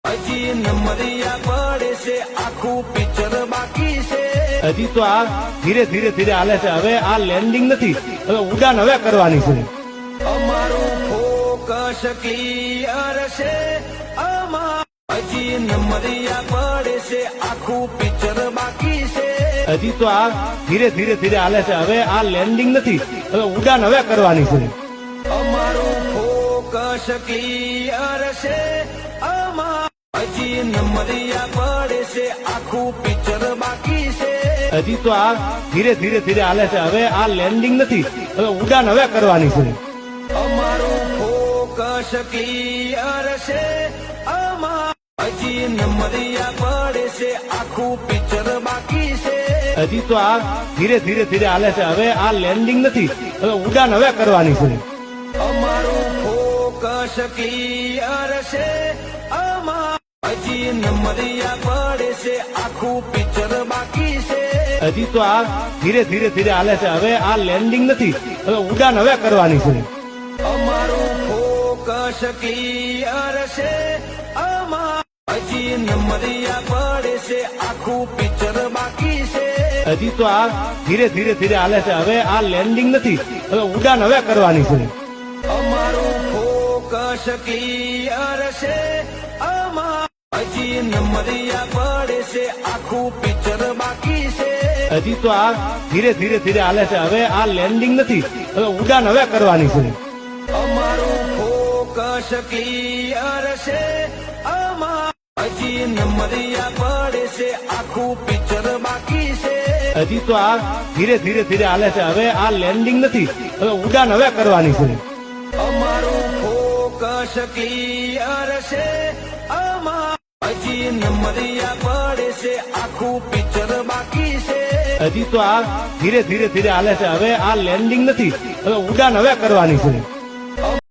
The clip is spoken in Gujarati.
હજી નંબરિયા પડે છે આખું પિક્ચર બાકી છે હજી તો આ ધીરે ધીરે ધીરે હાલે છે હવે આ લેન્ડિંગ નથી હવે ઉડાન હવે કરવાની છે અમારું ફોકસ ક્લિયર છે હજી નંબરિયા પડે છે આખું પિક્ચર બાકી છે હજી તો આ ધીરે ધીરે ધીરે હાલે છે હવે આ લેન્ડિંગ નથી હવે ઉડાન હવે કરવાની છે અમારું ફોકસ ક્લિયર છે હજી નંબરિયા પડે છે આખું પિક્ચર બાકી છે હજી તો આ ધીરે ધીરે ધીરે હાલે છે હવે આ લેન્ડિંગ નથી હવે ઉડાન હવે કરવાની છે અમારું ફોકસ ક્લિયર છે હજી નંબરિયા પડે છે આખું પિક્ચર બાકી છે હજી તો આ ધીરે ધીરે ધીરે હાલે છે હવે આ લેન્ડિંગ નથી હવે ઉડાન હવે કરવાની છે અમારું ફોકસ ક્લિયર છે હજી નંબરિયા પડે છે આખું પિક્ચર બાકી છે હજી તો આ ધીરે ધીરે ધીરે હાલે છે હવે આ લેન્ડિંગ નથી હવે ઉડાન હવે કરવાની છે અમારું ફોકસ ક્લિયર છે હજી નંબરિયા પડે છે આખું પિક્ચર બાકી છે હજી તો આ ધીરે ધીરે ધીરે હાલે છે હવે આ લેન્ડિંગ નથી હવે ઉડાન હવે કરવાની છે અમારું ફોકસ ક્લિયર છે હજી નંબરિયા પડે છે આખું પિક્ચર બાકી છે હજી તો આ ધીરે ધીરે ધીરે હાલે છે હવે આ લેન્ડિંગ નથી હવે ઉડાન હવે કરવાની છે અમારું ફોકસ ક્લિયર છે હજી નંબરિયા પડે છે આખું પિક્ચર બાકી છે હજી તો આ ધીરે ધીરે ધીરે હાલે છે હવે આ લેન્ડિંગ નથી હવે ઉડાન હવે કરવાની છે અમારું ફોકસ ક્લિયર છે હજી નંબરિયા પડે છે આખું પિક્ચર બાકી છે હજી તો આ ધીરે ધીરે ધીરે હાલે છે હવે આ લેન્ડિંગ નથી હવે ઉડાન હવે કરવાની છે